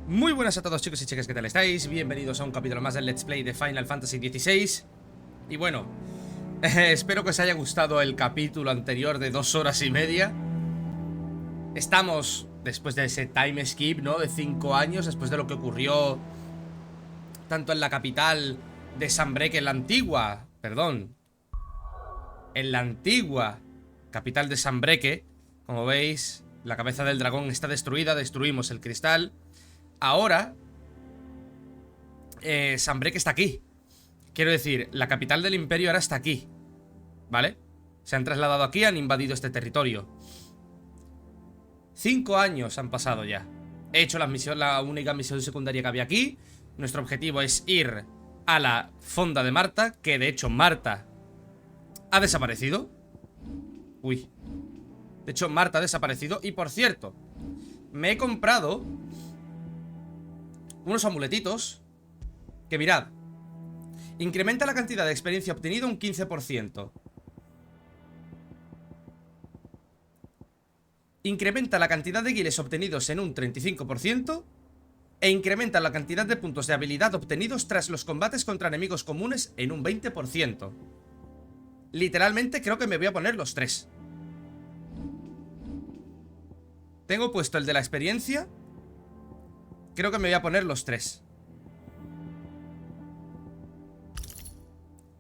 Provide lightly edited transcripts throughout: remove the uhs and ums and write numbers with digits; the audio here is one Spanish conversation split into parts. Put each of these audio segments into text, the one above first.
Muy buenas a todos, chicos y chicas, ¿qué tal estáis? Bienvenidos a un capítulo más del Let's Play de Final Fantasy XVI. Y bueno, espero que os haya gustado el capítulo anterior de 2 horas y media. Estamos después de ese time skip, ¿no? De 5 años, después de lo que ocurrió tanto en la capital de Sanbreque, en la antigua, en la antigua capital de Sanbreque. Como veis, la cabeza del dragón está destruida, destruimos el cristal. Ahora, Sanbreque está aquí. Quiero decir, la capital del imperio ahora está aquí, ¿vale? Se han trasladado aquí, han invadido este territorio. 5 años han pasado ya. He hecho la única misión secundaria que había aquí. Nuestro objetivo es ir a la fonda de Marta, que de hecho Marta ha desaparecido. Uy. De hecho Marta ha desaparecido. Y por cierto, me he comprado unos amuletitos que, mirad, incrementa la cantidad de experiencia obtenida un 15%. Incrementa la cantidad de guiles obtenidos en un 35%. E incrementa la cantidad de puntos de habilidad obtenidos tras los combates contra enemigos comunes en un 20%. Literalmente creo que me voy a poner los 3. Tengo puesto el de la experiencia. Creo que me voy a poner los 3.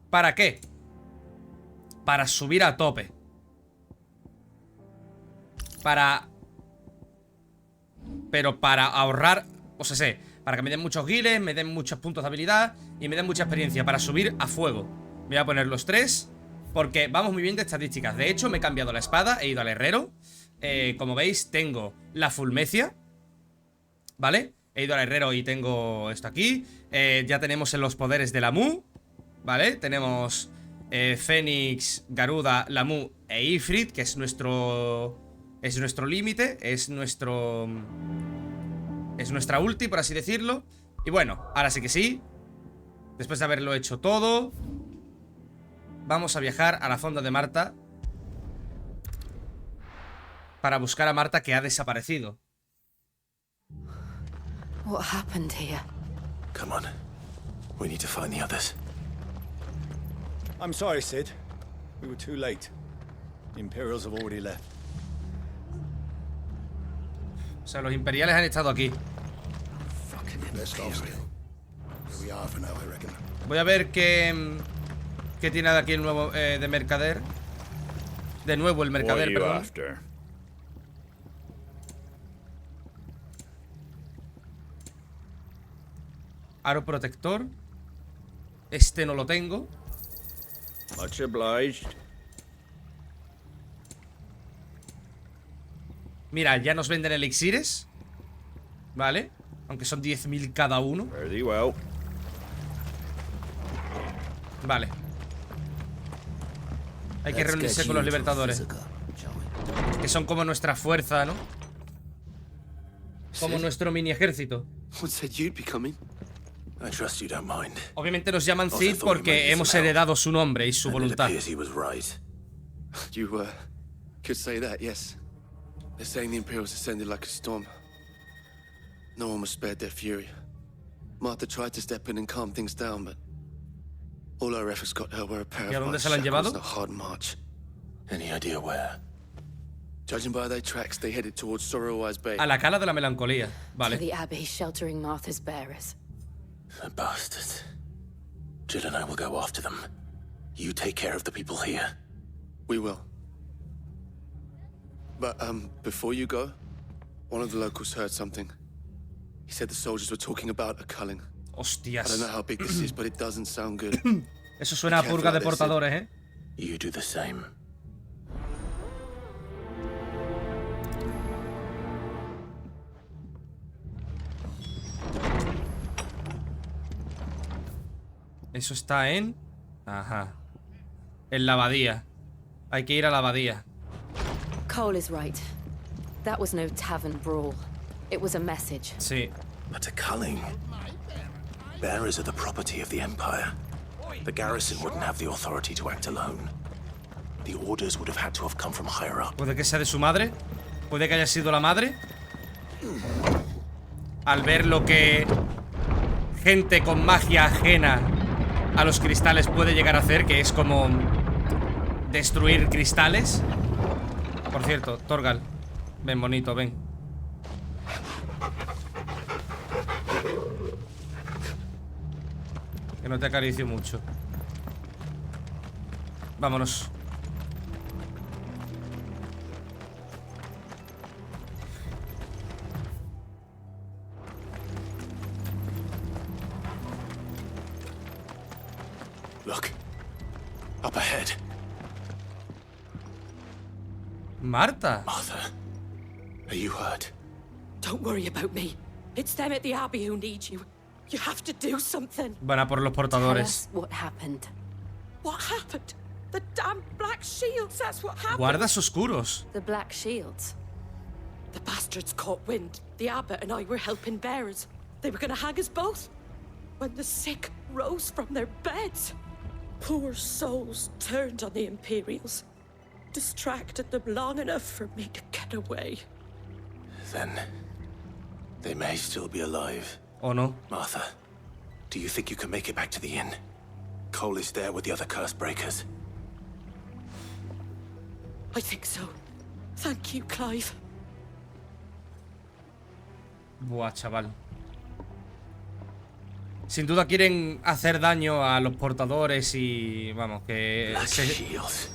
¿Para qué? Para subir a tope. Pero para ahorrar, o sea, para que me den muchos guiles, me den muchos puntos de habilidad y me den mucha experiencia para subir a fuego. Me voy a poner los 3 porque vamos muy bien de estadísticas. De hecho, me he cambiado la espada, he ido al herrero. Como veis, tengo la fulmecia, ¿vale? He ido al herrero y tengo esto aquí. Ya tenemos en los poderes de la Mu, ¿vale? Tenemos Fénix, Garuda, la Mu e Ifrit, que es nuestro límite, es nuestra ulti, por así decirlo. Y bueno, ahora sí que sí, después de haberlo hecho todo, vamos a viajar a la fonda de Marta para buscar a Marta, que ha desaparecido. What happened here? Come on. We need to find the others. I'm sorry, Sid. We were too late. The Imperials have already left. O sea, los imperiales han estado aquí. Voy a ver qué tiene de aquí el nuevo de mercader. De nuevo el mercader, perdón. Aro protector. Este no lo tengo. Much obliged. Mira, ya nos venden elixires, ¿vale? Aunque son 10.000 cada uno. Very well. Vale. Hay que reunirse con los libertadores, que son como nuestra fuerza, ¿no? Como nuestro mini ejército. Obviamente nos llaman Cid porque hemos heredado su nombre y su voluntad. You could say that, yes. They're saying the Imperials descended like a storm. No one was spared their fury. Martha tried to step in and calm things down, but all our efforts got her were a pair ¿Y a of dónde ice se la han llevado? shackles and a hard march. Any idea where? Judging by their tracks, they headed towards Sorrowwise Bay. A la cala de la melancolía, To vale. the Abbey sheltering Martha's bearers. The bastards. Jill and I will go after them. You take care of the people here. We will. But, before you go, one of the locals heard something. He said the soldiers were talking about a culling. I Hostias. don't know how big this is, but it doesn't sound good. Eso suena a purga de portadores, ¿eh? You do the same. Eso está en... Ajá. En la abadía. Hay que ir a la abadía. Cole is right. That was no tavern brawl. It was a message. Sí. But a culling. Bearers are the property of the Empire. The garrison wouldn't have the authority to act alone. The orders would have had to have come from higher up. Puede que sea de su madre. Puede que haya sido la madre. al ver lo que gente con magia ajena a los cristales puede llegar a hacer, que es como destruir cristales. Por cierto, Torgal, ven, bonito, ven. Que no te acaricio mucho. Vámonos. Look. Up ahead. Marta. Martha, are you hurt? Don't worry about me. It's them at the Abbey who need you. You have to do something. Van a por los Tell portadores. us what happened. What happened? The damn black shields, that's what happened. Guardas oscuros. The Black Shields. The bastards caught wind. The abbot and I were helping bearers. They were gonna hang us both. When the sick rose from their beds, poor souls turned on the Imperials. Distracted them long enough for me to get away. Then they may still be alive. ¿O no? Martha, do you think you can make it back to the inn? Cole is there with the other curse breakers. I think so. Thank you, Clive. Buah, chaval. Sin duda quieren hacer daño a los portadores y... vamos, que... Black shields.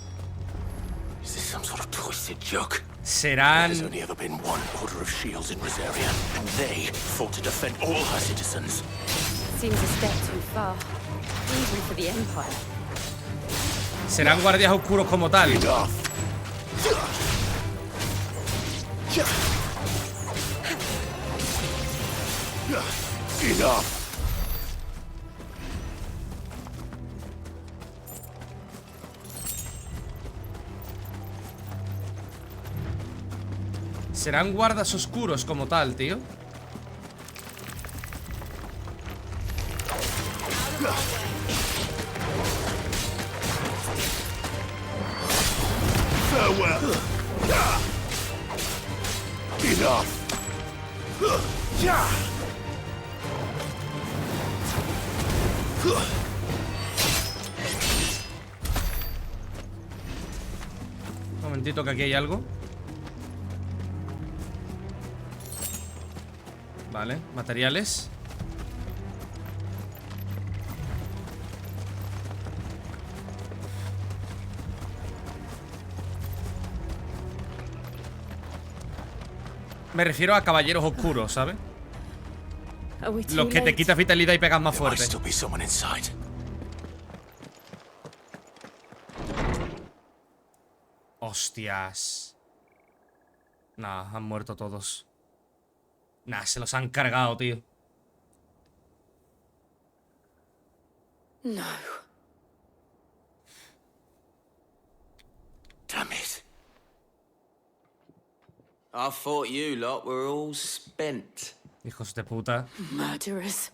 Is this some sort of twisted joke? serán... There's only ever been one order of shields in Rosaria, and they fought to defend all her citizens. Seems a step too far, even for the Empire. Serán guardias oscuros como tal. Enough. Enough. Serán guardas oscuros como tal, tío. Farewell. Enough. Un momentito, que aquí hay algo. Vale, materiales. Me refiero a caballeros oscuros, ¿sabes? Are we too Los que te late? quitas vitalidad y pegas más There might fuerte. still be someone inside. Hostias. Nah, han muerto todos. Nah, se los han cargado, tío. No. Damn it. I thought you lot were all spent. Hijos de puta. Murderers.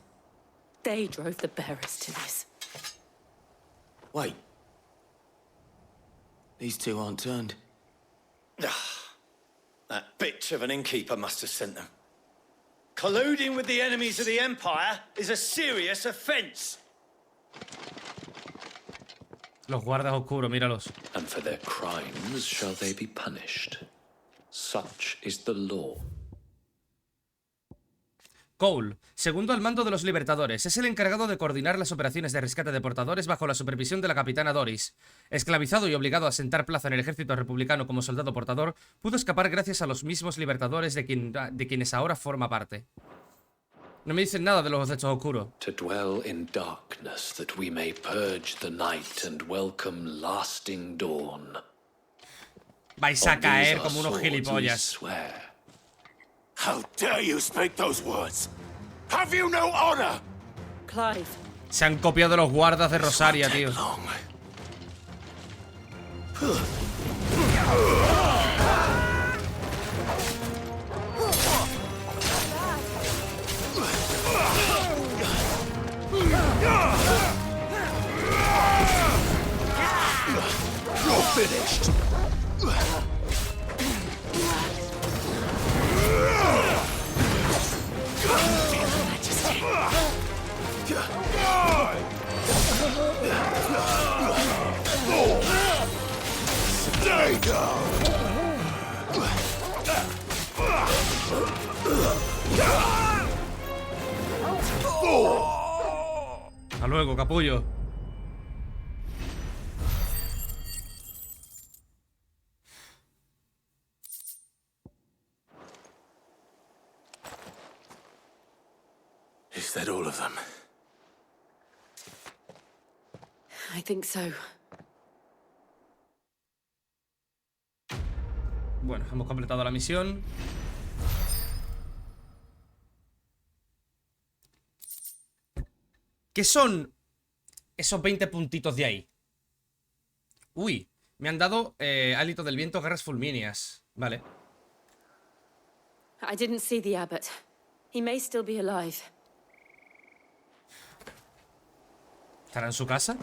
They drove the bearers to this. Wait. These two aren't turned. That bitch of an innkeeper must have sent them. Colluding with the enemies of the Empire is a serious offense. Los guardas oscuros, míralos. And for their crimes shall they be punished. Such is the law. Cole, segundo al mando de los Libertadores, es el encargado de coordinar las operaciones de rescate de portadores bajo la supervisión de la capitana Doris. Esclavizado y obligado a sentar plaza en el ejército republicano como soldado portador, pudo escapar gracias a los mismos Libertadores de quienes ahora forma parte. No me dicen nada de los hechos oscuros. To dwell in darkness that we may purge the night and welcome lasting dawn. Vais a On these caer our como unos swords we gilipollas. swear. How dare you speak those words? Have you no honor? Clive, Se han copiado de los guardas de Rosaria, Take tío. long. You're finished. Hasta luego, capullo. Is that all of them? I think so. Bueno, hemos completado la misión. ¿Qué son esos 20 puntitos de ahí? Uy, me han dado hálito del viento, garras fulmíneas. Vale. I didn't see the abbot. He may still be alive. ¿Estará en su casa?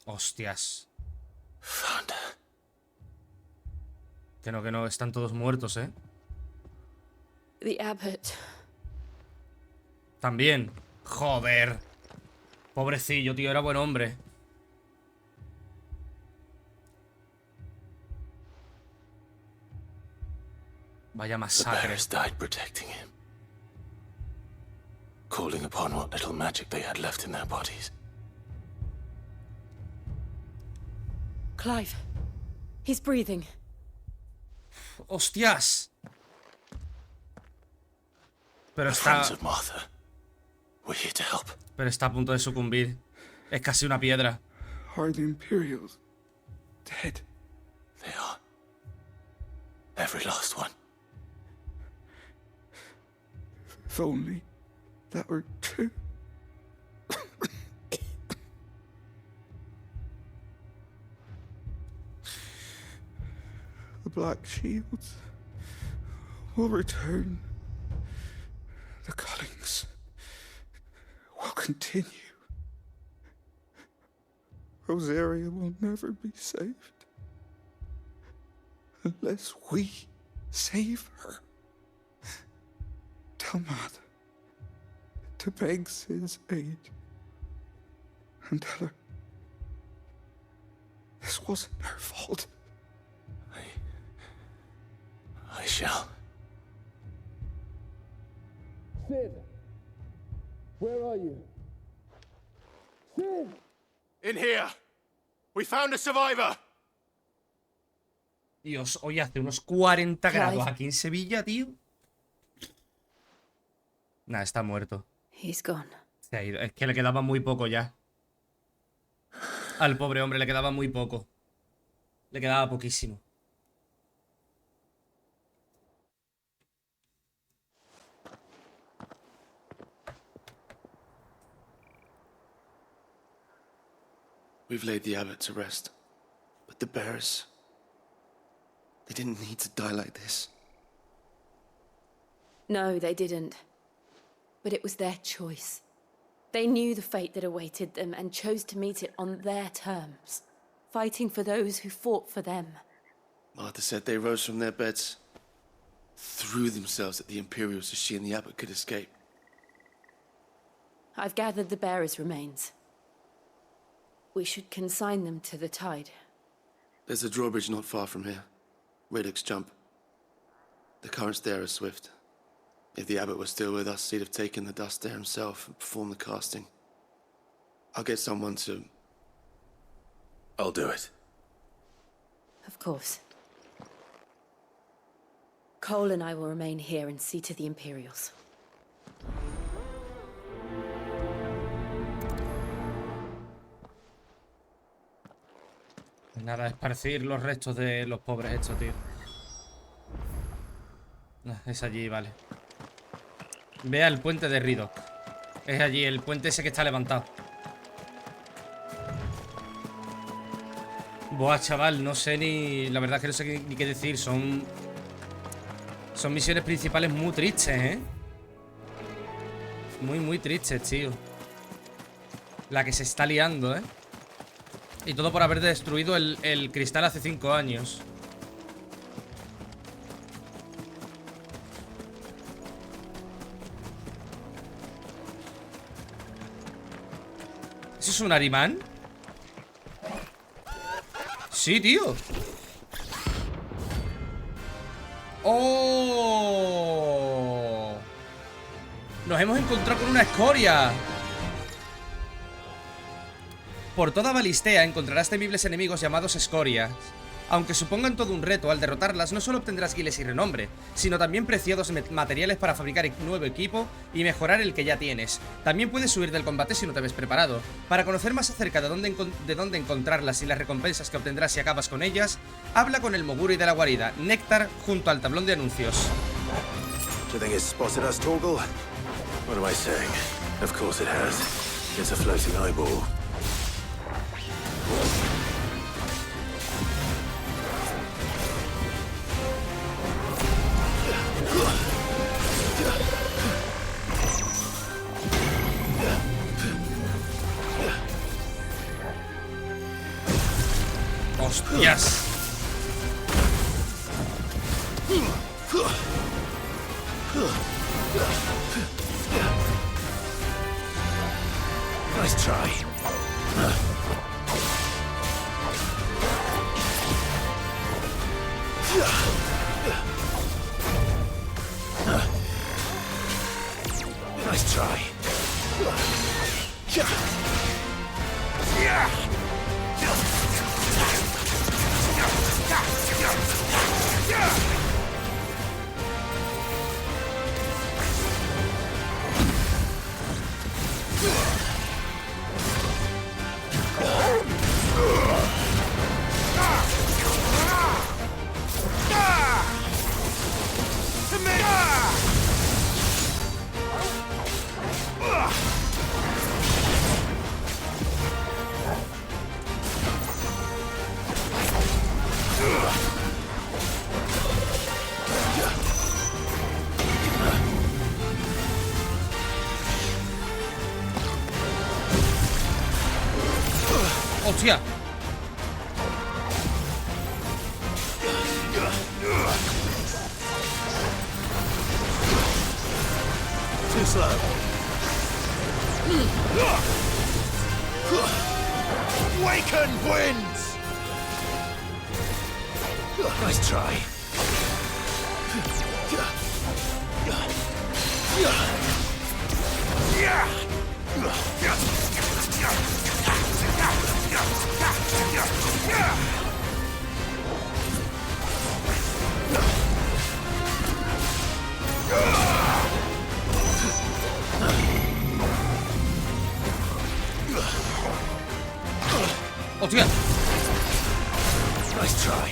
Hostias. Found her. Que no, están todos muertos, ¿eh? The abbot. También. Joder. Pobrecillo, tío, era buen hombre. Vaya The masacre. bearers died protecting him, calling upon what little magic they had left in their bodies. Clive. He's breathing. ¡Hostias! Pero The está... friends of Martha. We're here to help. Pero está a punto de sucumbir. Es casi una piedra. Are the Imperials dead? They are. Every last one. If only that were true. The Black Shields will return. The cullings will continue. Rosaria will never be saved unless we save her. Tell Mother to beg Sid's aid and tell her this wasn't her fault. I shall. Sid! Where are you? Sid! In here! We found a survivor! Dios, hoy hace unos 40 grados aquí en Sevilla, tío. Nah, está muerto. He's gone. Se ha ido. Es que le quedaba muy poco ya. Al pobre hombre le quedaba muy poco. Le quedaba poquísimo. We've laid the abbot to rest. But the bearers... they didn't need to die like this. No, they didn't. But it was their choice. They knew the fate that awaited them and chose to meet it on their terms, fighting for those who fought for them. Martha said they rose from their beds, threw themselves at the Imperials so she and the abbot could escape. I've gathered the bearers' remains. We should consign them to the tide. There's a drawbridge not far from here. Radix Jump. The currents there are swift. If the abbot was still with us, he'd have taken the dust there himself and performed the casting. I'll get someone to... I'll do it. Of course. Cole and I will remain here and see to the Imperials. Nada, esparcir los restos de los pobres estos, tío. Es allí, vale. Vea el puente de Riddock. Es allí, el puente ese que está levantado. Buah, chaval, no sé ni... La verdad es que no sé ni qué decir. Son misiones principales muy tristes, ¿eh? Muy, muy tristes, tío. La que se está liando, ¿eh? Y todo por haber destruido el cristal hace 5 años. ¿Eso es un Arimán? Sí, tío. ¡Oh! Nos hemos encontrado con una escoria. Por toda Balistea encontrarás temibles enemigos llamados escorias. Aunque supongan todo un reto, al derrotarlas no solo obtendrás guiles y renombre, sino también preciados materiales para fabricar nuevo equipo y mejorar el que ya tienes. También puedes huir del combate si no te ves preparado. Para conocer más acerca de dónde encontrarlas y las recompensas que obtendrás si acabas con ellas, habla con el Moguri de la guarida, Néctar, junto al tablón de anuncios. Do you think it's spotted us, Torgal? What am I saying? Of course it has. It's a floating eyeball. ¡Hostias! Nice try. Nice try. ¡Hostia! Too slow. Waken winds! Nice try. ¡Hostia! Nice try.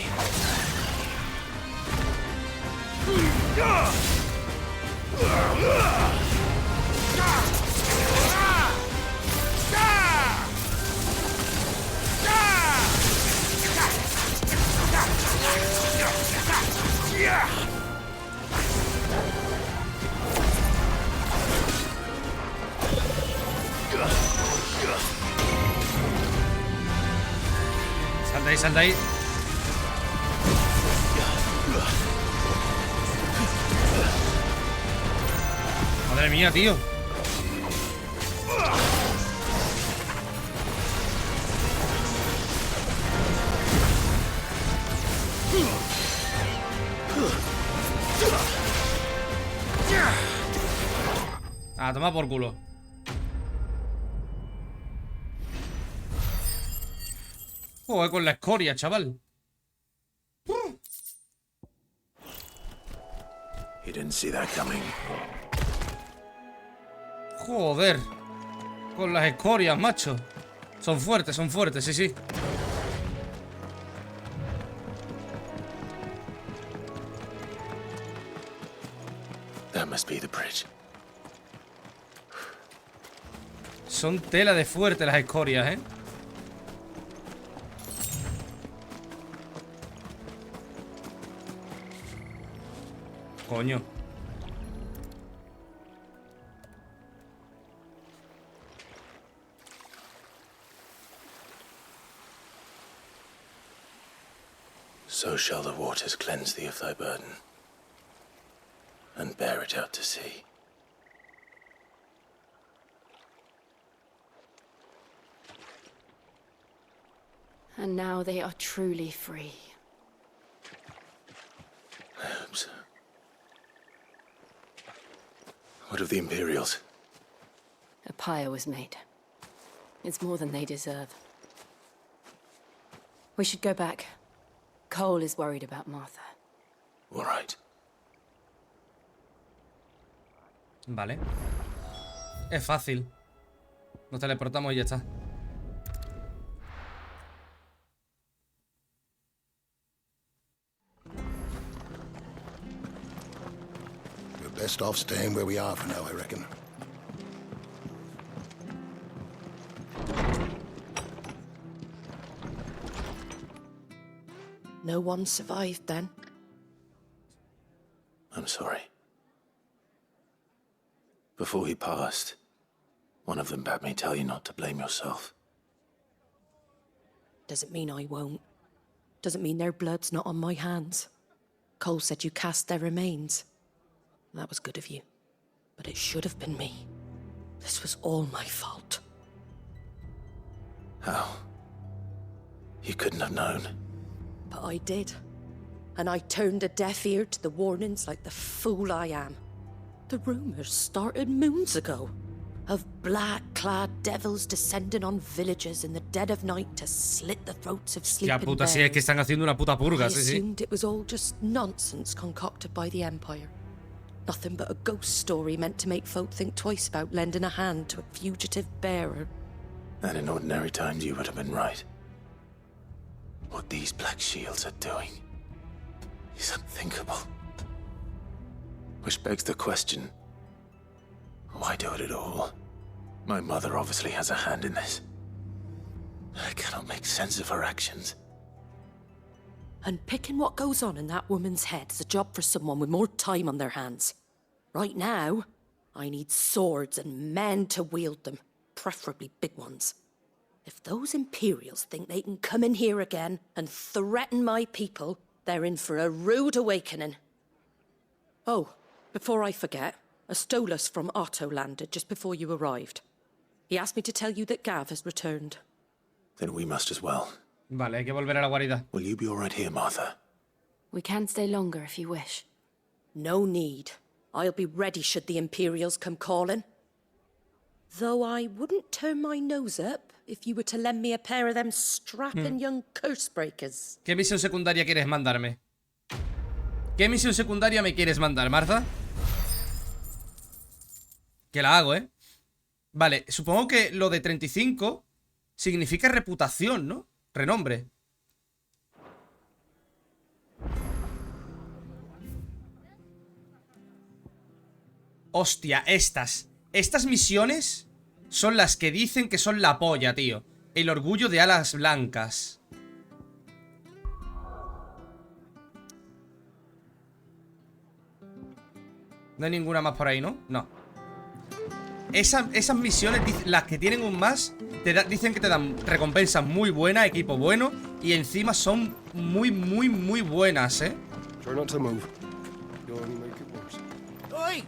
Salta ahí, salta ahí. Madre mía, tío. Ah, toma por culo. Joder, con la escoria, chaval. You didn't see that coming. Joder. Con las escorias, macho. Son fuertes, sí, sí. That must be the bridge. Son tela de fuerte las escorias, ¿eh? Coño. So shall the waters cleanse thee of thy burden, and bear it out to sea. And now they are truly free. I hope so. What of the Imperials? A pyre was made. It's more than they deserve. We should go back. Cole is worried about Martha. All right. Vale. Es fácil. Nos teleportamos y ya está. We're best off staying where we are for now, I reckon. No one survived then? I'm sorry. Before he passed, one of them bade me tell you not to blame yourself. Doesn't mean I won't. Doesn't mean their blood's not on my hands. Cole said you cast their remains. That was good of you. But it should have been me. This was all my fault. How? You couldn't have known. But I did. And I turned a deaf ear to the warnings like the fool I am. The rumors started moons ago. Of black-clad devils descending on villages in the dead of night to slit the throats of sleeping Ya puta, sí, es que están haciendo una puta purga, I sí, sí. assumed it was all just nonsense concocted by the Empire. Nothing but a ghost story meant to make folk think twice about lending a hand to a fugitive bearer. And in ordinary times you would have been right. What these Black Shields are doing is unthinkable. Which begs the question, why do it at all? My mother obviously has a hand in this. I cannot make sense of her actions. And picking what goes on in that woman's head is a job for someone with more time on their hands. Right now, I need swords and men to wield them, preferably big ones. If those Imperials think they can come in here again and threaten my people, they're in for a rude awakening. Oh, before I forget, a Stolas from Otto landed just before you arrived. He asked me to tell you that Gav has returned. Then we must as well. Vale, hay que volver a la guarida. Will you be all right here, Martha? We can stay longer if you wish. No need. I'll be ready should the Imperials come calling. Though I wouldn't turn my nose up if you were to lend me a pair of them strapping young cursebreakers. ¿Qué misión secundaria quieres mandarme? ¿Qué misión secundaria me quieres mandar, Martha? Que la hago, ¿eh? Vale, supongo que lo de 35 significa reputación, ¿no? Renombre. Hostia, estas misiones son las que dicen que son la polla, tío. El orgullo de alas blancas. No hay ninguna más por ahí, ¿no? No. Esas misiones, las que tienen un más, dicen que te dan recompensas muy buenas, equipo bueno, y encima son muy, muy, muy buenas, ¿eh? Try not to move. You'll only make it worse. Oi!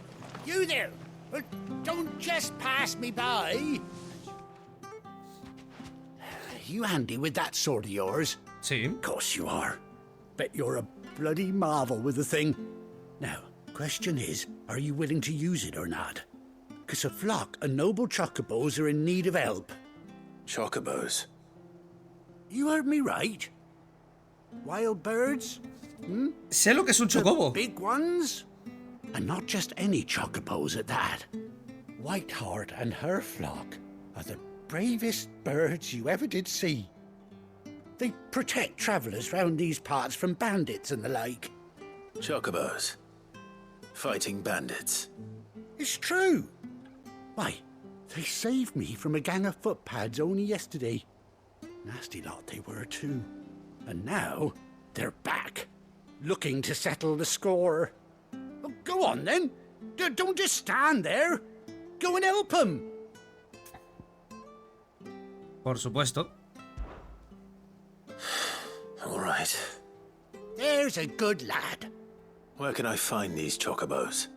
You there! Don't just pass me by! You handy with that sword of yours? Sí. Of course you are. Bet you're a bloody marvel with the thing. Now, question is, are you willing to use it or not? Because a flock of noble chocobos are in need of help. Chocobos? You heard me right. Wild birds? Hmm? Sé lo que es un chocobo. The big ones? And not just any chocobos at that. Whiteheart and her flock are the bravest birds you ever did see. They protect travellers round these parts from bandits and the like. Chocobos? Fighting bandits? It's true. Why, they saved me from a gang of footpads only yesterday. Nasty lot they were too. And now they're back, looking to settle the score. Oh, go on then. Don't just stand there. Go and help them. Por supuesto. All right. There's a good lad. Where can I find these chocobos?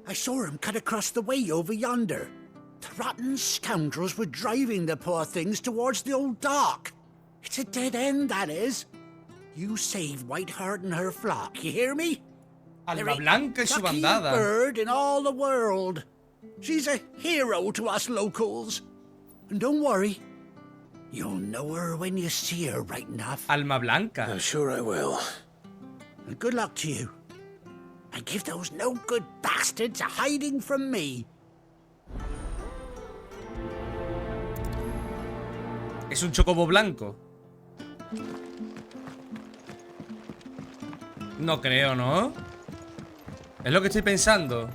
I saw him cut across the way over yonder. The rotten scoundrels were driving the poor things towards the old dock. It's a dead end, that is. You save Whiteheart and her flock, you hear me? Alma Blanca y su bandada. Bird in all the world. She's a hero to us locals. And don't worry, you'll know her when you see her, right enough. Alma Blanca. I'm sure I will. And good luck to you. And give those no-good bastards a hiding from me. Es un chocobo blanco. No creo, ¿no? Es lo que estoy pensando.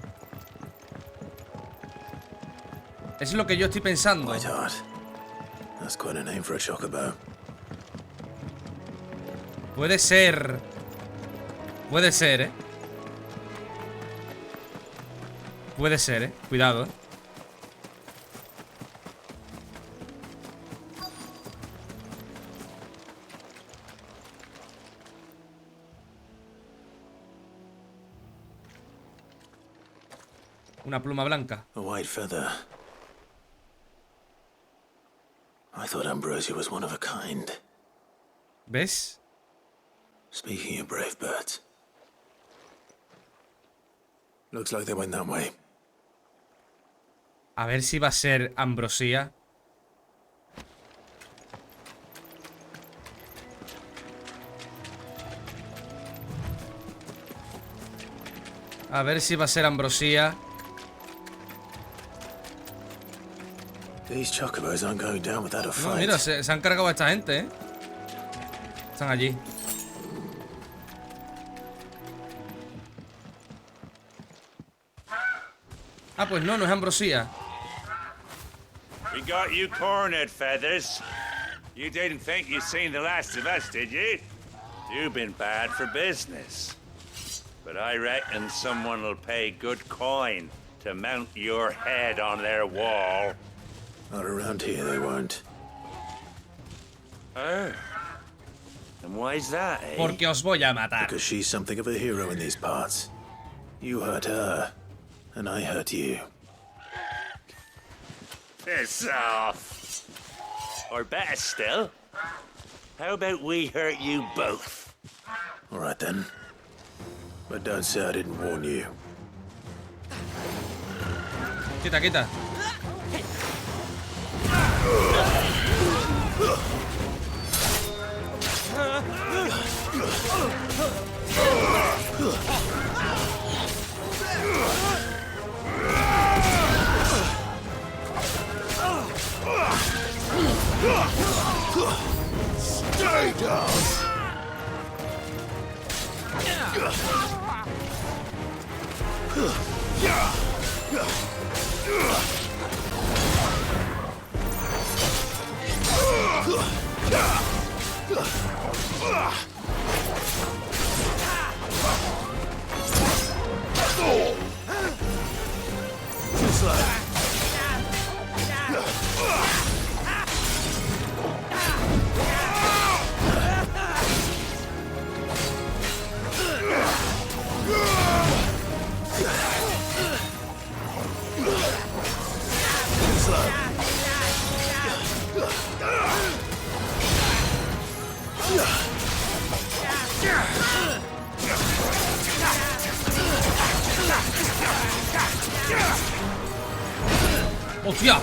Es lo que yo estoy pensando. Whiteheart. That's quite a name for a chocobo. Puede ser. Puede ser, ¿eh? Puede ser, ¿eh? Cuidado, ¿eh? Una pluma blanca. A white feather. I thought Ambrosia was one of a kind. ¿Ves? Speaking of brave birds. Looks like they went that way. A ver si va a ser Ambrosía. A ver si va a ser Ambrosía. These chocobos aren't going down without a No, fight. mira, se han cargado a esta gente, ¿eh? Están allí. Ah, pues no, no es Ambrosía. We got you cornered, Feathers. You didn't think you'd seen the last of us, did you? You've been bad for business. But I reckon someone will pay good coin to mount your head on their wall. Not around here, they won't. Oh. And why's that, eh? Porque os voy a matar. Because she's something of a hero in these parts. You hurt her, and I hurt you. Piss off. Or better still, how about we hurt you both? All right then. But don't say I didn't warn you. Quita, quita. Stay down! ¡Hostia!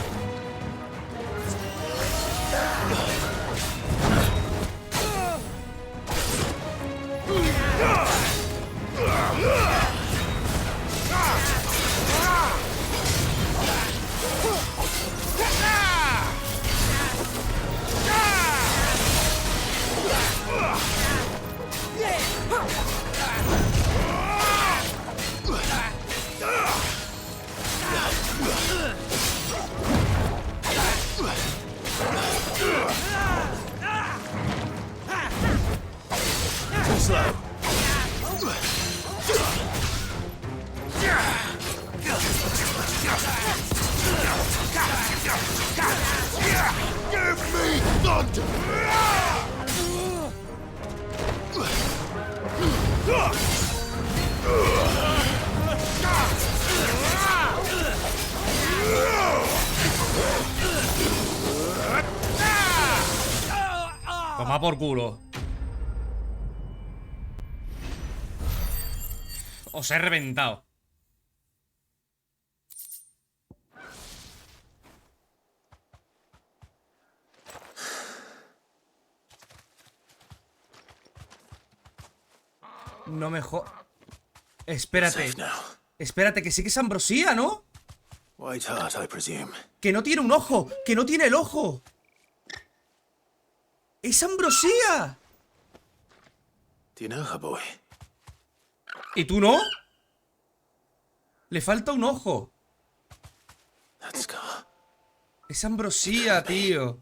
Give me thunder! Toma por culo. Os he reventado. No me Espérate. Espérate, que sí que es ambrosía, ¿no? White Heart, I presume. Que no tiene un ojo. Que no tiene el ojo. ¡Es ambrosía! Do you know her, boy? ¿Y tú no? Le falta un ojo. That scar. Es ambrosía, tío.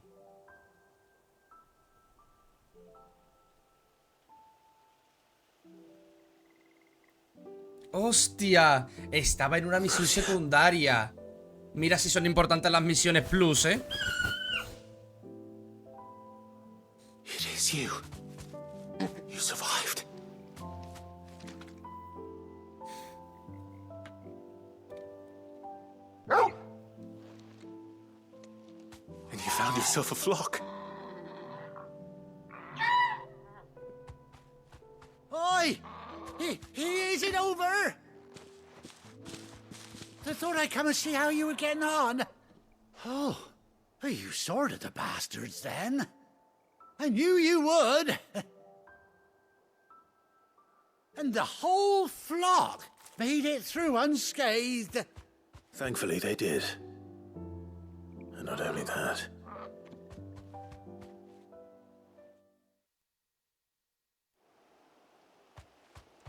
¡Hostia! Estaba en una misión secundaria. Mira si son importantes las misiones plus, ¿eh? It is you. You survived. And you found yourself a flock. Oi! He isn't over! I thought I'd come and see how you were getting on. Oh, you sorted the bastards then. I knew you would. And the whole flock made it through unscathed. Thankfully, they did. And not only that.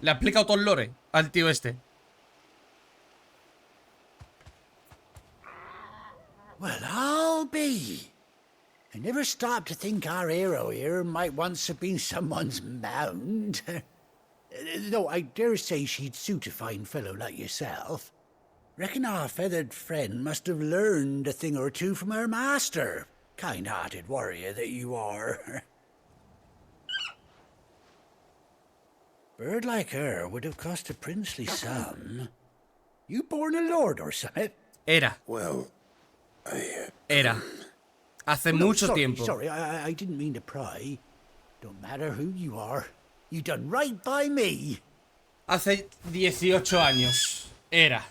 Le ha explicado todo el lore al tío este. Well, I'll be. I never stopped to think our hero here might once have been someone's mount. Though I dare say she'd suit a fine fellow like yourself. Reckon our feathered friend must have learned a thing or two from her master. Kind-hearted warrior that you are. Bird like her would have cost a princely sum. You born a lord or something? Era. Well, Era. Hace mucho tiempo. Sorry, I didn't mean to pry. Don't matter who you are. You done right by me. Hace 18 años. Era.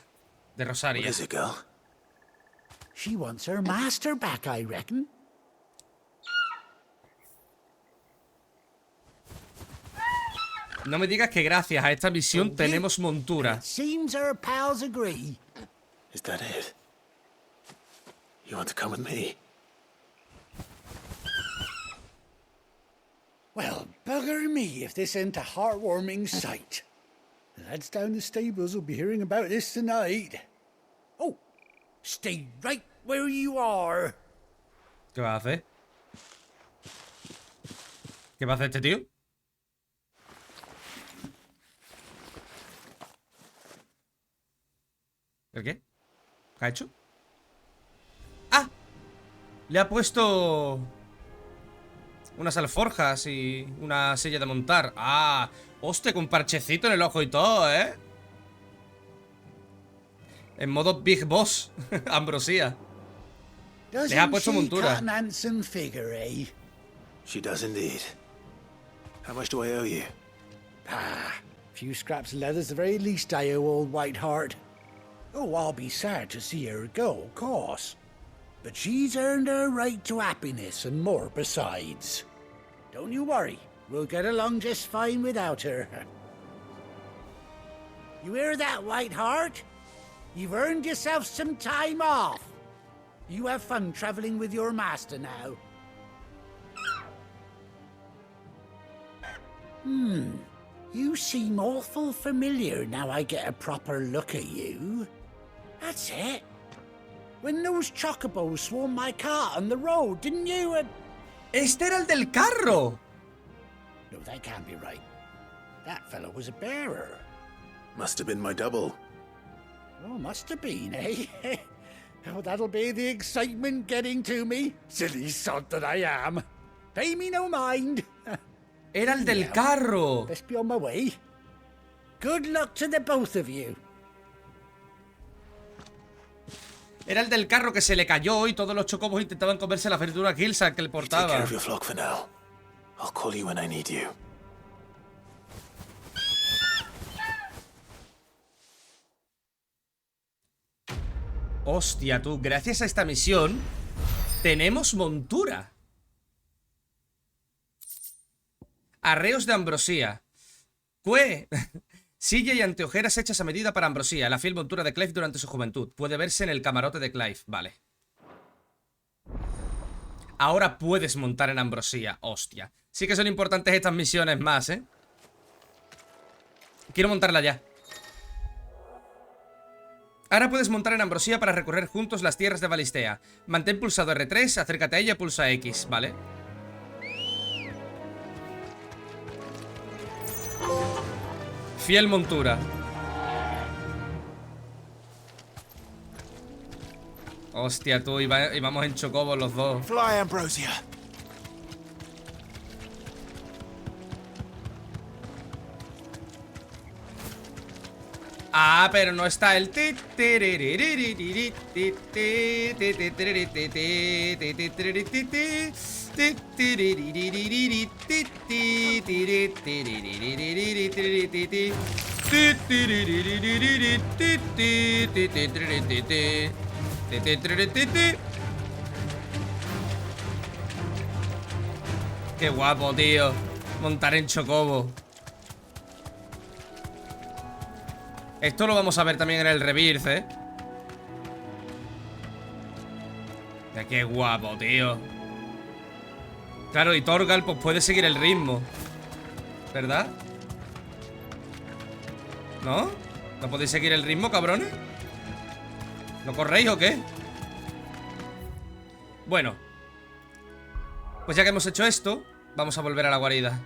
De Rosaria. What is it, girl? She wants her master back, I reckon. No me digas que gracias a esta misión tenemos montura. Seems our pals agree. Is that it? You want to come with me? Well, bugger me if this ain't a heartwarming sight. The lads down the stables will be hearing about this tonight. Oh, stay right where you are. ¿Qué va a hacer? ¿Qué va a hacer este tío? ¿El qué? ¿Qué ha hecho? ¡Ah! Le ha puesto unas alforjas y una silla de montar. ¡Ah! ¡Hostia! Con parchecito en el ojo y todo, ¿eh? En modo Big Boss. Ambrosía. Le ha puesto montura. She does indeed. How much do I owe you? Ah, a few scraps of leather's the very least I owe old White Heart. Oh, I'll be sad to see her go, of course. But she's earned her right to happiness and more besides. Don't you worry, we'll get along just fine without her. You hear that, White Heart? You've earned yourself some time off. You have fun traveling with your master now. You seem awful familiar now I get a proper look at you. That's it. When those chocobos swarmed my cart on the road, didn't you? Este era el del carro. No, that can't be right. That fellow was a bearer. Must have been my double. Oh, must have been, eh? Oh, that'll be the excitement getting to me. Silly sod that I am. Pay me no mind. Era el del carro. Best be on my way. Good luck to the both of you. Era el del carro que se le cayó y todos los chocobos intentaban comerse la fritura Gilsa que le Take portaba. care of your flock for now. I'll call you when I need you. Hostia, tú, gracias a esta misión tenemos montura. Arreos de ambrosía. ¡Cue! Silla y anteojeras hechas a medida para ambrosía. La fiel montura de Clive durante su juventud. Puede verse en el camarote de Clive. Vale. Ahora puedes montar en ambrosía. Hostia. Sí que son importantes estas misiones más, ¿eh? Quiero montarla ya. Ahora puedes montar en ambrosía para recorrer juntos las tierras de Valistea. Mantén pulsado R3, acércate a ella y pulsa X, ¿vale? Fiel montura. Hostia, tú, y vamos en chocobo los dos. Fly, Ambrosia. Ah, pero no está el... Qué guapo, tío. Montar en chocobo. Esto lo vamos a ver también en el Rebirth, ¿eh? Qué guapo, tío. Claro, y Torgal pues puede seguir el ritmo, ¿verdad? ¿No? ¿No podéis seguir el ritmo, cabrones? ¿No corréis o qué? Bueno, pues ya que hemos hecho esto, vamos a volver a la guarida.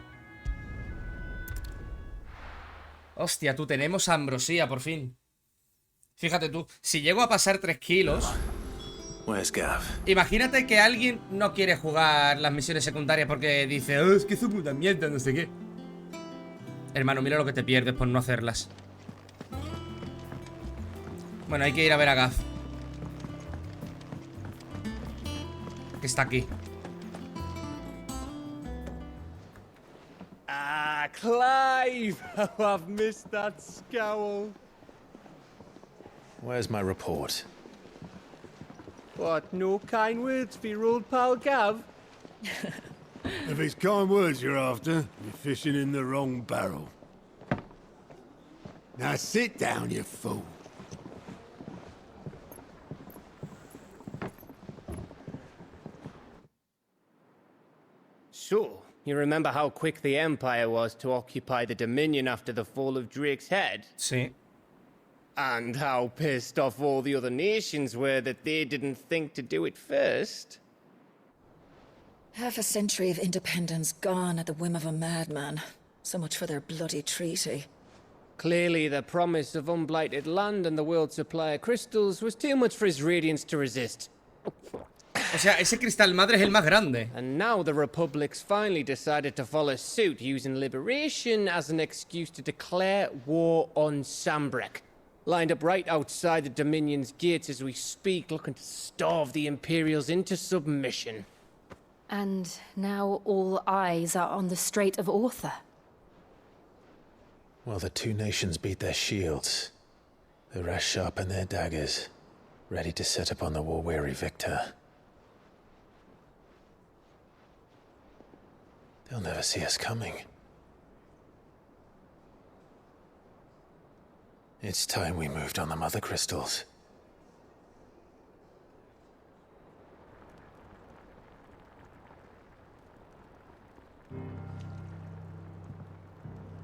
Hostia, tú, tenemos ambrosía, por fin. Fíjate tú, si llego a pasar 3 kilos... Where's Gav? Imagínate que alguien no quiere jugar las misiones secundarias porque dice, oh, es que es una mierda, no sé qué. Hermano, mira lo que te pierdes por no hacerlas. Bueno, hay que ir a ver a Gav, que está aquí. Ah, Clive! How I've missed that scowl. Where's my report? What, no kind words for your old pal Gav? If it's kind words you're after, you're fishing in the wrong barrel. Now sit down, you fool. So, you remember how quick the Empire was to occupy the Dominion after the fall of Drake's head? Sí. And how pissed off all the other nations were that they didn't think to do it first? Half a century of independence gone at the whim of a madman. So much for their bloody treaty. Clearly, the promise of unblighted land and the world's supply of crystals was too much for his radiance to resist. O sea, ese cristal madre es el más grande. And now the Republic's finally decided to follow suit, using liberation as an excuse to declare war on Sambrek. Lined up right outside the Dominion's gates as we speak, looking to starve the Imperials into submission. And now all eyes are on the Strait of Author. Well, the two nations beat their shields. The rest sharpen their daggers, ready to set upon the war-weary victor. They'll never see us coming. It's time we moved on the mother crystals.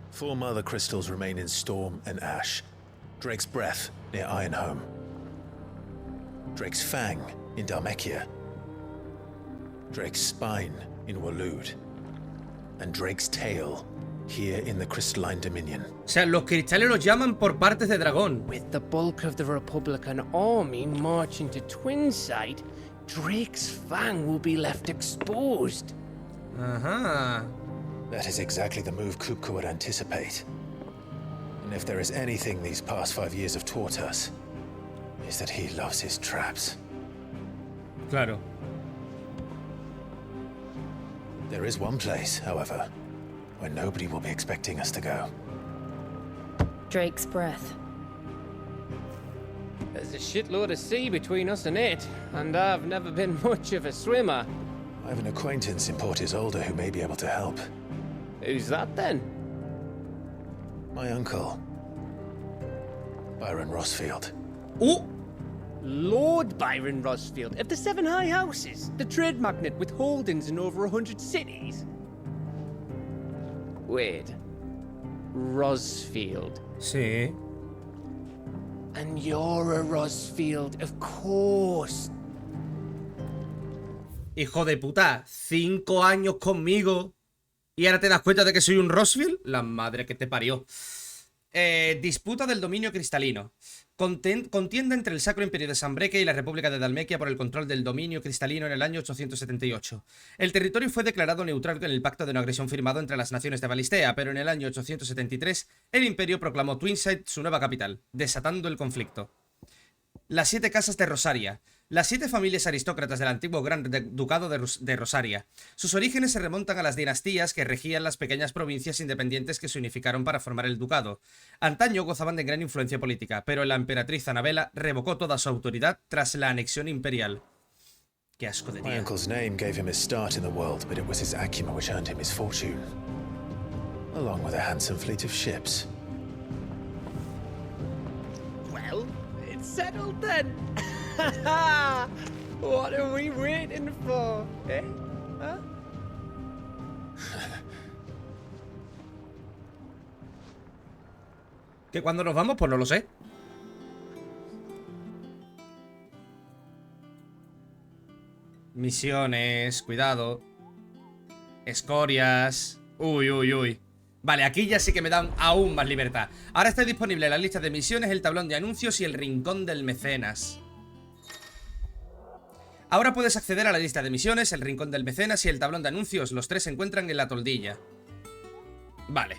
Four mother crystals remain in Storm and Ash. Drake's Breath near Ironhome. Drake's Fang in Dhalmekia. Drake's Spine in Waloed. And Drake's Tail here in the Crystalline Dominion. O sea, los cristales los llaman por partes de dragón. With the bulk of the Republican army marching to Twinside, Drake's Fang will be left exposed. Ajá. That is exactly the move Kupka would anticipate. And if there is anything these past 5 years have taught us, is that he loves his traps. Claro. There is one place, however, where nobody will be expecting us to go. Drake's breath. There's a shitload of sea between us and it, and I've never been much of a swimmer. I have an acquaintance in Port Isolde who may be able to help. Who's that then? My uncle, Byron Rosfield. Oh! Lord Byron Rosfield of the Seven High Houses, the trade magnate with holdings in over 100 cities. Wait. Rosfield. Sí. And you're a Rosfield, of course. Hijo de puta, 5 años conmigo y ahora te das cuenta de que soy un Rosfield. La madre que te parió. Disputa del dominio cristalino. Contienda entre el Sacro Imperio de Sanbreque y la República de Dalmequia por el control del dominio cristalino en el año 878. El territorio fue declarado neutral en el pacto de no agresión firmado entre las naciones de Valistea, pero en el año 873 el Imperio proclamó Twinside su nueva capital, desatando el conflicto. Las 7 casas de Rosaria. Las 7 familias aristócratas del antiguo Gran Ducado de Rosaria. Sus orígenes se remontan a las dinastías que regían las pequeñas provincias independientes que se unificaron para formar el ducado. Antaño gozaban de gran influencia política, pero la emperatriz Anabela revocó toda su autoridad tras la anexión imperial. Qué asco de My día. uncle's name gave him his start in the world, but it was his acumen which earned him his fortune, along with a handsome fleet of ships. Well, it's settled then. What are we waiting for, eh? Huh? ¿Que cuando nos vamos? Pues no lo sé. Misiones, cuidado. Escorias. Uy, uy, uy. Vale, aquí ya sí que me dan aún más libertad. Ahora está disponible en la lista de misiones, el tablón de anuncios y el rincón del mecenas. Ahora puedes acceder a la lista de misiones, el rincón del mecenas y el tablón de anuncios. Los 3 se encuentran en la toldilla. Vale.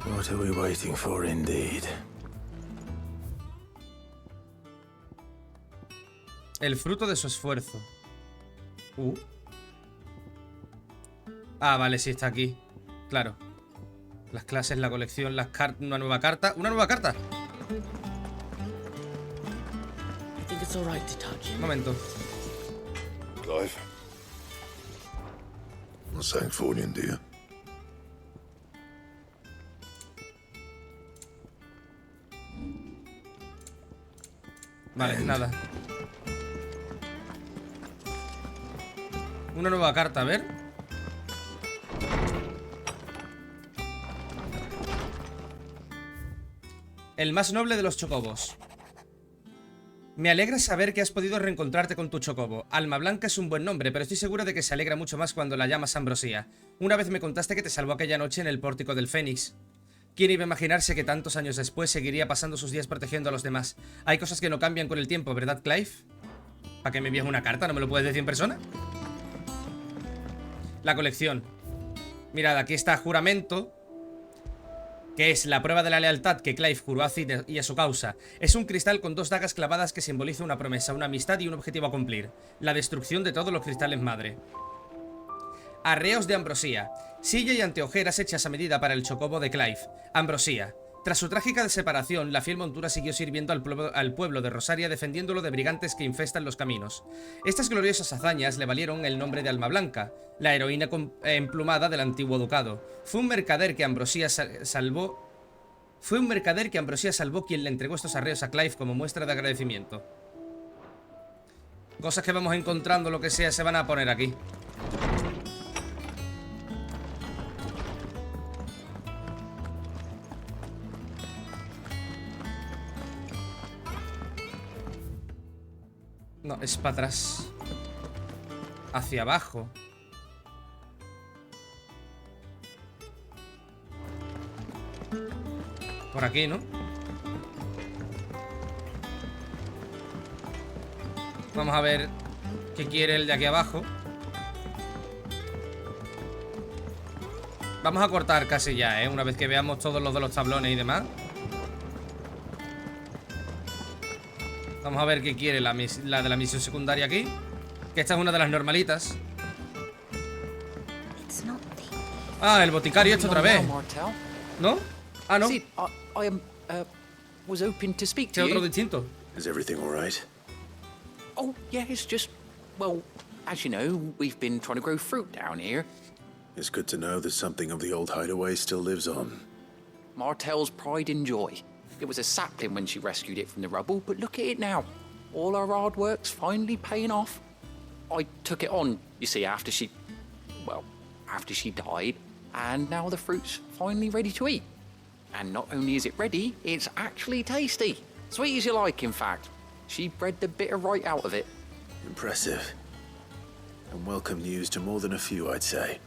What are we waiting for, indeed? El fruto de su esfuerzo. Ah, vale, sí está aquí. Claro. Las clases, la colección, las cartas. Una nueva carta. ¡Una nueva carta! Un momento. Clive. Wat zijn voor je, dear? Vale, nada. Una nueva carta, a ver. El más noble de los chocobos. Me alegra saber que has podido reencontrarte con tu chocobo. Alma Blanca es un buen nombre, pero estoy segura de que se alegra mucho más cuando la llamas Ambrosía. Una vez me contaste que te salvó aquella noche en el pórtico del Fénix. ¿Quién iba a imaginarse que tantos años después seguiría pasando sus días protegiendo a los demás? Hay cosas que no cambian con el tiempo, ¿verdad, Clive? ¿Para qué me envías una carta? ¿No me lo puedes decir en persona? La colección. Mirad, aquí está juramento, que es la prueba de la lealtad que Clive juró a Cid y a su causa. Es un cristal con 2 dagas clavadas que simboliza una promesa, una amistad y un objetivo a cumplir. La destrucción de todos los cristales madre. Arreos de Ambrosía. Silla y anteojeras hechas a medida para el chocobo de Clive. Ambrosía. Tras su trágica separación, la fiel montura siguió sirviendo al pueblo de Rosaria, defendiéndolo de brigantes que infestan los caminos. Estas gloriosas hazañas le valieron el nombre de Alma Blanca, la heroína emplumada del antiguo ducado. Fue un mercader que Ambrosía salvó quien le entregó estos arreos a Clive como muestra de agradecimiento. Cosas que vamos encontrando, lo que sea, se van a poner aquí. No, es para atrás. Hacia abajo. Por aquí, ¿no? Vamos a ver qué quiere el de aquí abajo. Vamos a cortar casi ya, una vez que veamos todos los de los tablones y demás. Vamos a ver qué quiere la de la misión secundaria aquí. Que esta es una de las normalitas. Ah, el boticario esto otra vez. ¿No? Ah, no. I was hoping to speak to Es you. otro distinto. Is everything all right? Oh, yeah, it's just, well, as you know, we've been trying to grow fruit down here. It's good to know that something of the old hideaway still lives on. Martell's pride and joy. It was a sapling when she rescued it from the rubble, but look at it now. All our hard work's finally paying off. I took it on, you see, after she died, and now the fruit's finally ready to eat. And not only is it ready, it's actually tasty. Sweet as you like, in fact. She bred the bitter right out of it. Impressive. And welcome news to more than a few, I'd say.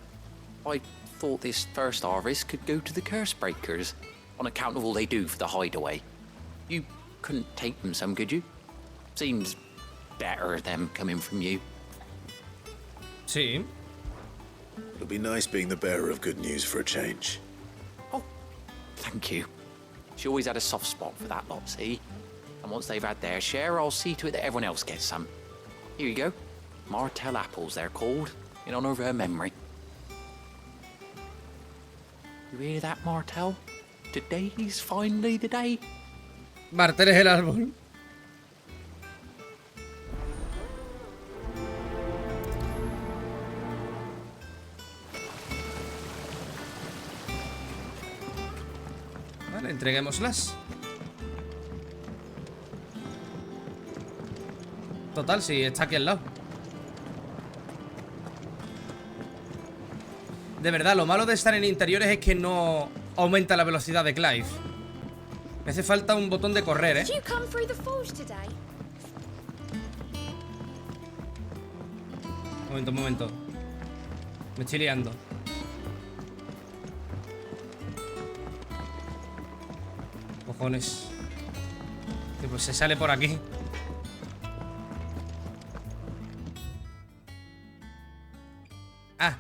I thought this first harvest could go to the curse breakers, on account of all they do for the hideaway. You couldn't take them some, could you? Seems better them coming from you. Sí. It'll be nice being the bearer of good news for a change. Thank you. She always had a soft spot for that lot, see? And once they've had their share, I'll see to it that everyone else gets some. Here you go. Martell apples, they're called, in honor of her memory. You hear that, Martell? Today's finally the day. Martel es el árbol. Vale, entreguémoslas. Total, sí, está aquí al lado. De verdad, lo malo de estar en interiores es que no aumenta la velocidad de Clive. Me hace falta un botón de correr, Did you come through the forge today? Un momento. Me estoy liando. Cojones. Que pues se sale por aquí. Ah.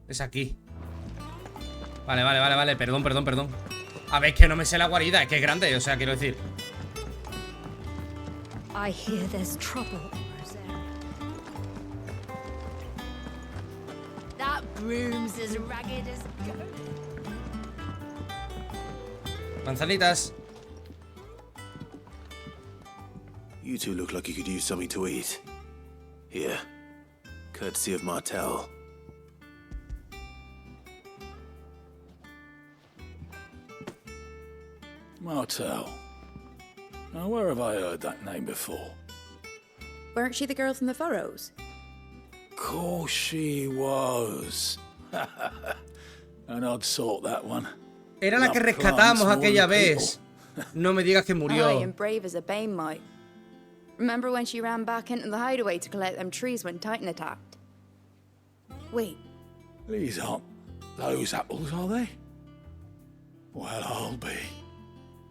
Es aquí. Vale. Perdón. A ver, que no me sé la guarida. Es que es grande, o sea, quiero decir. I hear there's trouble. That broom's as ragged as goat. Manzanitas. You two look like you could use something to eat. Here. Courtesy of Martell. Martell. Now, where have I heard that name before? Weren't she the girl from the Furrows? Course she was. And I'd sort that one. Era la que rescatamos aquella vez. No me digas que murió. Aye, and brave as a bane might. Remember when she ran back into the hideaway to collect them trees when Titan attacked? Wait. These aren't those apples, are they? Well, I'll be.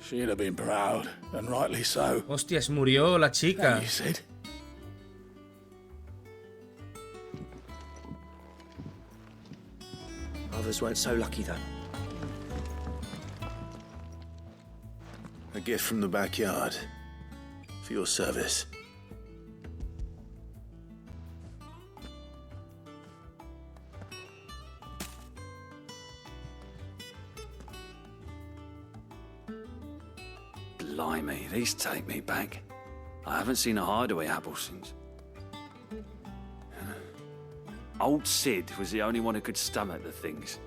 She'd have been proud, and rightly so. Hostias, murió la chica. You said. Others weren't so lucky, though. A gift from the backyard. For your service. Blimey, these take me back. I haven't seen a hideaway apple since. Old Sid was the only one who could stomach the things.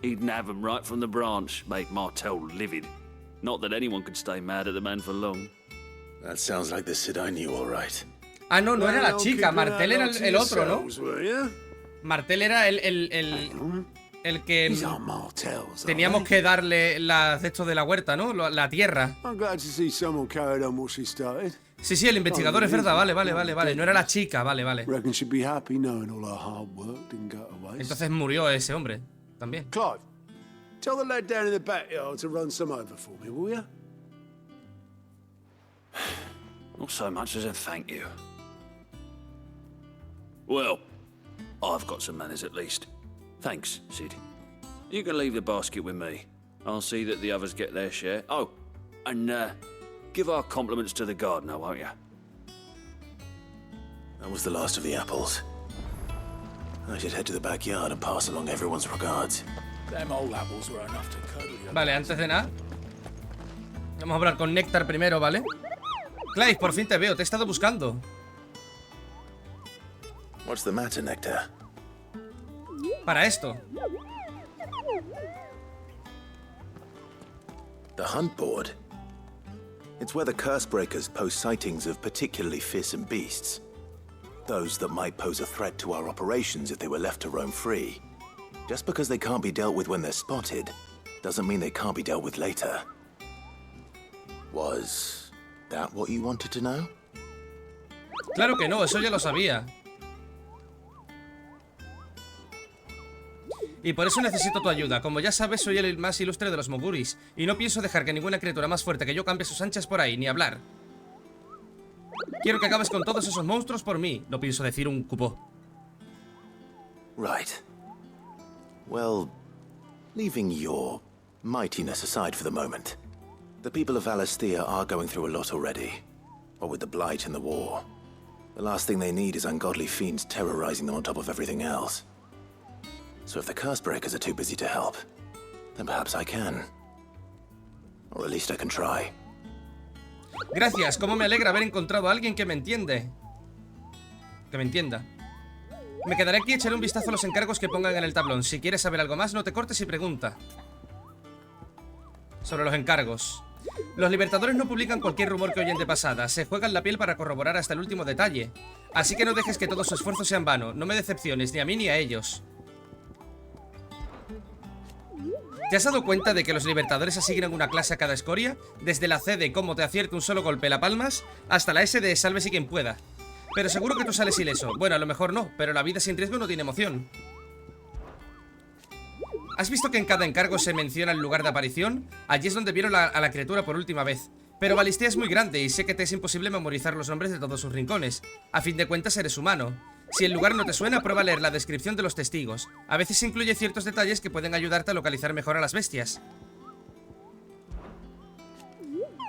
He'd nab them right from the branch, make Martell livid. Not that anyone could stay mad at the man for long. That sounds like the Sid I knew, all right. Ah, no era la chica. Martel era el otro, ¿no? Martel era el que teníamos que darle las de estos de la huerta, ¿no? La tierra. Sí, el investigador, es verdad. Vale. No era la chica, vale. Entonces murió ese hombre también. Clive, tell the lad down in the backyard to run some over for me, will ya? Not so much as a thank you. Well, I've got some manners at least. Thanks, Sid. You can leave the basket with me. I'll see that the others get their share. Oh, and give our compliments to the gardener, won't you? That was the last of the apples. I should head to the backyard and pass along everyone's regards. Them old apples were enough to cuddle you. Vale, antes de nada vamos a hablar con Néctar primero, ¿vale? Clive, por fin te veo, te he estado buscando. What's the matter, Nectar? Para esto. The hunt board? It's where the Cursebreakers post sightings of particularly fearsome beasts. Those that might pose a threat to our operations if they were left to roam free. Just because they can't be dealt with when they're spotted, doesn't mean they can't be dealt with later. Was that what you wanted to know? Claro que no, eso ya lo sabía. Y por eso necesito tu ayuda. Como ya sabes, soy el más ilustre de los Moguris, y no pienso dejar que ninguna criatura más fuerte que yo cambie sus anchas por ahí, ni hablar. Quiero que acabes con todos esos monstruos por mí. No pienso decir un cupo. Right. Well, leaving your mightiness aside for the moment, the people of Alastia are going through a lot already. What with the Blight and the war. The last thing they need is ungodly fiends terrorizing them on top of everything else. So if the Cursebreakers are too busy to help, then perhaps I can. Or at least I can try. Gracias, cómo me alegra haber encontrado a alguien que me entiende. Que me entienda. Me quedaré aquí y echaré un vistazo a los encargos que pongan en el tablón. Si quieres saber algo más, no te cortes y pregunta. Sobre los encargos. Los libertadores no publican cualquier rumor que oyen de pasada. Se juegan la piel para corroborar hasta el último detalle. Así que no dejes que todo su esfuerzo sea en vano. No me decepciones, ni a mí ni a ellos. ¿Te has dado cuenta de que los libertadores asignan una clase a cada escoria? Desde la C de cómo te acierte un solo golpe la palmas, hasta la S de sálvese quien pueda. Pero seguro que tú sales ileso. Bueno, a lo mejor no, pero la vida sin riesgo no tiene emoción. ¿Has visto que en cada encargo se menciona el lugar de aparición? Allí es donde vieron a la criatura por última vez. Pero Valistea es muy grande y sé que te es imposible memorizar los nombres de todos sus rincones. A fin de cuentas eres humano. Si el lugar no te suena, prueba a leer la descripción de los testigos. A veces incluye ciertos detalles que pueden ayudarte a localizar mejor a las bestias.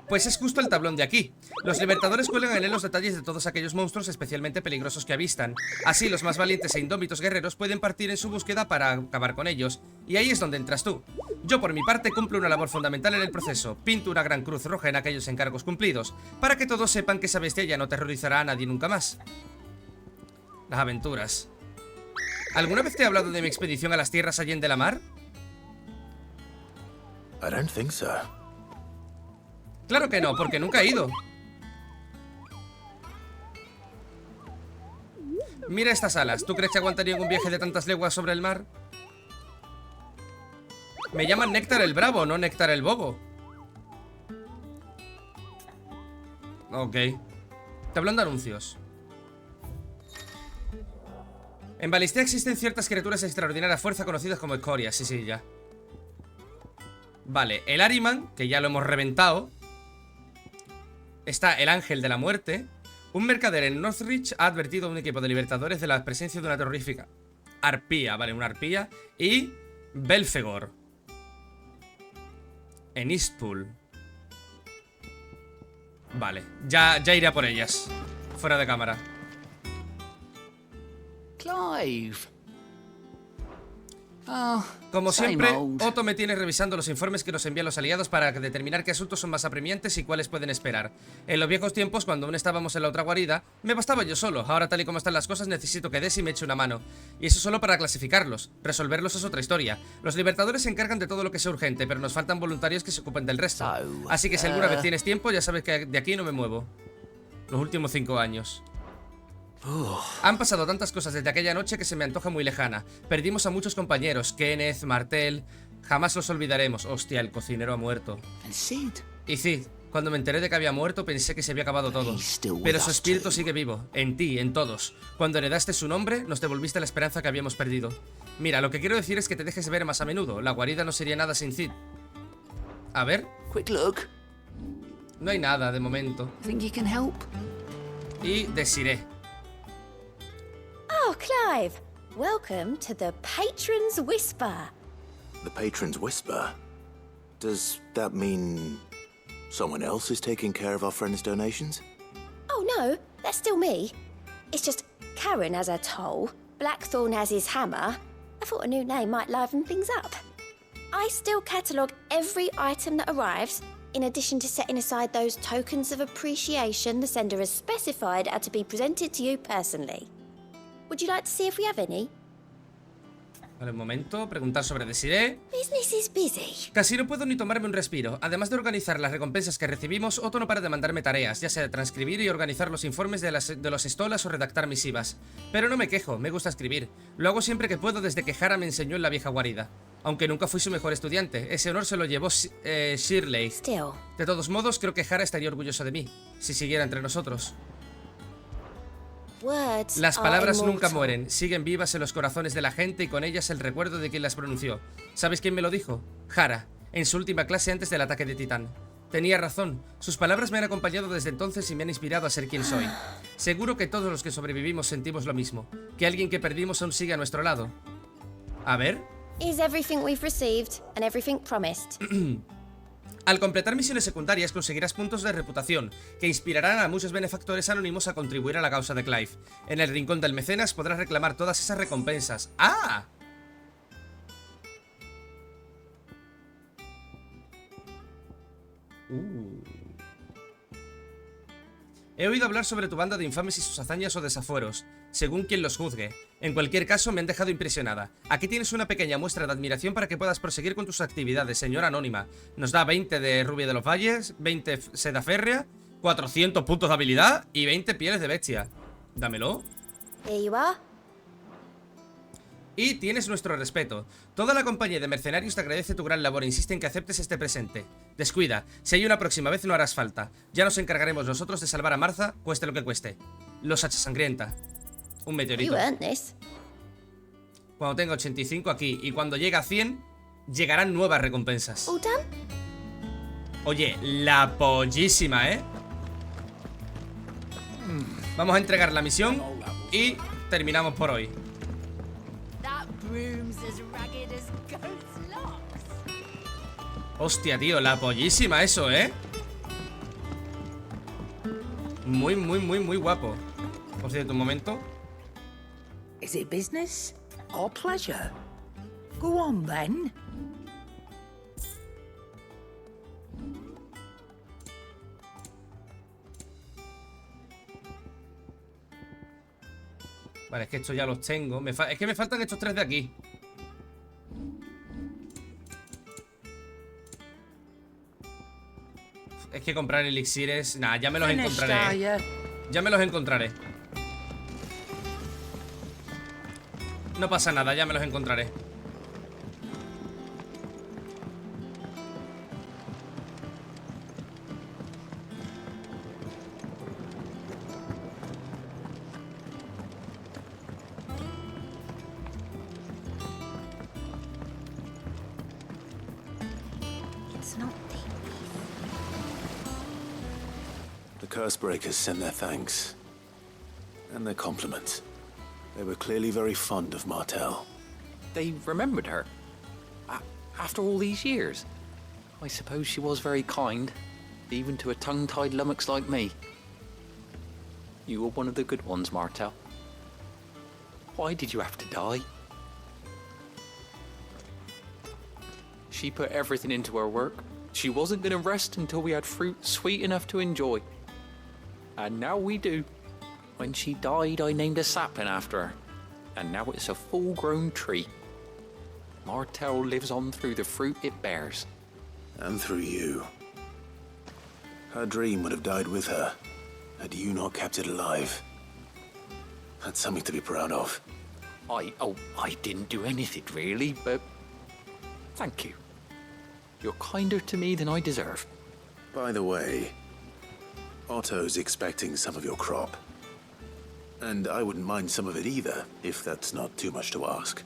Pues es justo el tablón de aquí. Los libertadores cuelgan en él los detalles de todos aquellos monstruos especialmente peligrosos que avistan. Así los más valientes e indómitos guerreros pueden partir en su búsqueda para acabar con ellos. Y ahí es donde entras tú. Yo por mi parte cumplo una labor fundamental en el proceso. Pinto una gran cruz roja en aquellos encargos cumplidos, para que todos sepan que esa bestia ya no aterrorizará a nadie nunca más. Las aventuras. ¿Alguna vez te he hablado de mi expedición a las tierras allende la mar? I don't think so. Claro que no, porque nunca he ido. Mira estas alas. ¿Tú crees que aguantarían un viaje de tantas leguas sobre el mar? Me llaman Néctar el Bravo, no Néctar el Bobo. Ok. Te hablan de anuncios. En Valistea existen ciertas criaturas de extraordinaria fuerza conocidas como escorias. Sí, ya. Vale, el Ariman, que ya lo hemos reventado. Está el Ángel de la Muerte. Un mercader en Northridge ha advertido a un equipo de libertadores de la presencia de una terrorífica arpía, vale, una arpía. Y Belfegor en Eastpool. Vale, ya iré a por ellas. Fuera de cámara. Clive. Como Same siempre, old. Otto me tiene revisando los informes que nos envían los aliados para determinar qué asuntos son más apremiantes y cuáles pueden esperar. En los viejos tiempos, cuando aún estábamos en la otra guarida, me bastaba yo solo. Ahora, tal y como están las cosas, necesito que des y me eche una mano. Y eso solo para clasificarlos. Resolverlos es otra historia. Los libertadores se encargan de todo lo que sea urgente, pero nos faltan voluntarios que se ocupen del resto. Así que si alguna vez tienes tiempo, ya sabes que de aquí no me muevo. Los últimos 5 años. Han pasado tantas cosas desde aquella noche que se me antoja muy lejana. Perdimos a muchos compañeros, Kenneth, Martel. Jamás los olvidaremos. Hostia, el cocinero ha muerto. Y Sid, cuando me enteré de que había muerto, pensé que se había acabado todo. Pero su espíritu sigue vivo, en ti, en todos. Cuando heredaste su nombre, nos devolviste la esperanza que habíamos perdido. Mira, lo que quiero decir es que te dejes ver más a menudo. La guarida no sería nada sin Sid. A ver. Quick look. No hay nada de momento. Think you can help? Y Desiree. Oh, Clive. Welcome to the Patron's Whisper. The Patron's Whisper? Does that mean someone else is taking care of our friend's donations? Oh, no. That's still me. It's just Karen has her toll, Blackthorn has his hammer. I thought a new name might liven things up. I still catalogue every item that arrives, in addition to setting aside those tokens of appreciation the sender has specified are to be presented to you personally. Would you like to see if we have any? Vale, un momento, preguntar sobre Desiree. Business is busy. Casi no puedo ni tomarme un respiro. Además de organizar las recompensas que recibimos, Otto no para de mandarme tareas, ya sea de transcribir y organizar los informes de los estolas o redactar misivas. Pero no me quejo, me gusta escribir. Lo hago siempre que puedo desde que Hara me enseñó en la vieja guarida. Aunque nunca fui su mejor estudiante, ese honor se lo llevó Shirley. De todos modos, creo que Hara estaría orgulloso de mí, si siguiera entre nosotros. Las palabras nunca mueren, siguen vivas en los corazones de la gente y con ellas el recuerdo de quien las pronunció. ¿Sabes quién me lo dijo? Hara, en su última clase antes del ataque de Titán. Tenía razón, sus palabras me han acompañado desde entonces y me han inspirado a ser quien soy. Seguro que todos los que sobrevivimos sentimos lo mismo, que alguien que perdimos aún sigue a nuestro lado. A ver. Is everything we've received and everything promised? Al completar misiones secundarias conseguirás puntos de reputación, que inspirarán a muchos benefactores anónimos a contribuir a la causa de Clive. En el rincón del mecenas podrás reclamar todas esas recompensas. ¡Ah! He oído hablar sobre tu banda de infames y sus hazañas o desafueros, según quien los juzgue. En cualquier caso, me han dejado impresionada. Aquí tienes una pequeña muestra de admiración para que puedas proseguir con tus actividades, señora anónima. Nos da 20 de rubia de los valles, 20 seda férrea, 400 puntos de habilidad y 20 pieles de bestia. Dámelo. Here you are. Y tienes nuestro respeto. Toda la compañía de mercenarios te agradece tu gran labor e insiste en que aceptes este presente. Descuida, si hay una próxima vez no harás falta. Ya nos encargaremos nosotros de salvar a Martha, cueste lo que cueste. Los hacha sangrienta. Un meteorito. Cuando tenga 85 aquí y cuando llegue a 100, llegarán nuevas recompensas. Oye, la pollísima, ¿eh? Vamos a entregar la misión y terminamos por hoy. Hostia, tío, la pollísima eso, ¿eh? Muy, muy, muy, muy guapo. Por cierto, un momento. Is it business or pleasure? Go on, then. Vale, es que estos ya los tengo. Es que me faltan estos tres de aquí. Es que comprar elixires... Nah, ya me los encontraré. Ya me los encontraré. No pasa nada, ya me los encontraré. The Cursebreakers sent their thanks. And their compliments. They were clearly very fond of Martel. They remembered her. After all these years. I suppose she was very kind, even to a tongue-tied lummox like me. You were one of the good ones, Martel. Why did you have to die? She put everything into her work. She wasn't going to rest until we had fruit sweet enough to enjoy. And now we do. When she died, I named a sapling after her. And now it's a full-grown tree. Martel lives on through the fruit it bears. And through you. Her dream would have died with her, had you not kept it alive. That's something to be proud of. I didn't do anything really, but thank you. You're kinder to me than I deserve. By the way, Otto's expecting some of your crop. And I wouldn't mind some of it either, if that's not too much to ask.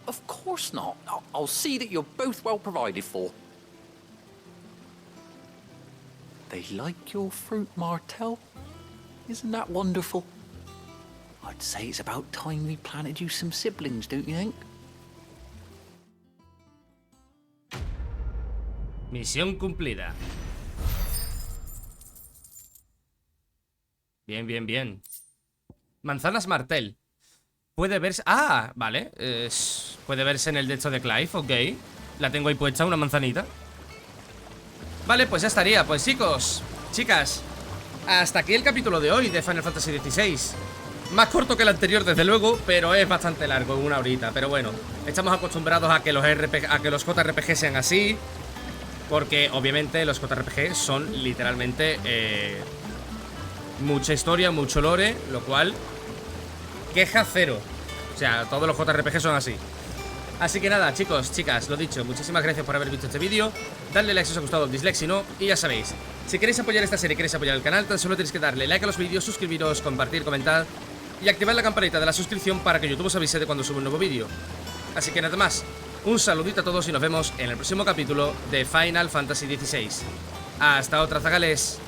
Of course not. I'll see that you're both well provided for. they like your fruit, Martel? Isn't that wonderful? I'd say it's about time we planted you some siblings, don't you think? Misión cumplida. Bien, bien, bien. Manzanas Martel. Puede verse... Ah, vale. Puede verse en el de esto de Clive, ok. La tengo ahí puesta, una manzanita. Vale, pues ya estaría. Pues chicos, chicas, hasta aquí el capítulo de hoy de Final Fantasy XVI. Más corto que el anterior, desde luego, pero es bastante largo, una horita. Pero bueno, estamos acostumbrados a que los JRPG sean así, porque obviamente los JRPG son literalmente mucha historia, mucho lore, lo cual queja cero. O sea, todos los JRPG son así. Así que nada, chicos, chicas, lo dicho, muchísimas gracias por haber visto este vídeo. Dadle like si os ha gustado, dislike si no. Y ya sabéis, si queréis apoyar esta serie, queréis apoyar el canal, tan solo tenéis que darle like a los vídeos, suscribiros, compartir, comentar y activar la campanita de la suscripción para que YouTube os avise de cuando suba un nuevo vídeo. Así que nada más, un saludito a todos y nos vemos en el próximo capítulo de Final Fantasy XVI. Hasta otra, zagales.